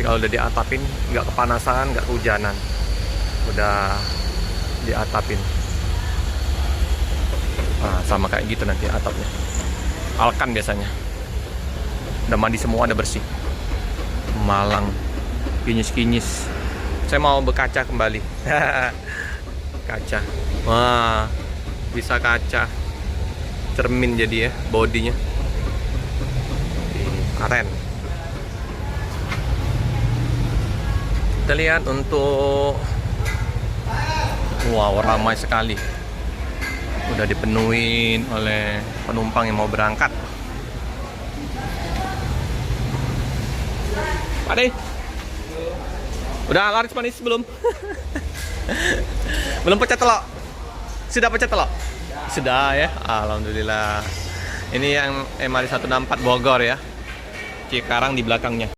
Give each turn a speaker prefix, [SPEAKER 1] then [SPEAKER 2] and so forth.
[SPEAKER 1] kalau udah diatapin nggak kepanasan, nggak kehujanan. Udah diatapin. Nah, sama kayak gitu nanti atapnya. Alkan biasanya. Udah mandi semua, udah bersih. Malang, kinyis-kinyis. Saya mau berkaca kembali. Kaca. Wah, bisa kaca. Cermin jadi ya, bodinya. Keren. Kita lihat untuk, wow, ramai sekali. Udah dipenuhin oleh penumpang yang mau berangkat. Pak De, udah laris manis belum? Belum pecah telok? Sudah pecah telok? Sudah ya, alhamdulillah. Ini yang MRT 164 Bogor ya. Cikarang di belakangnya.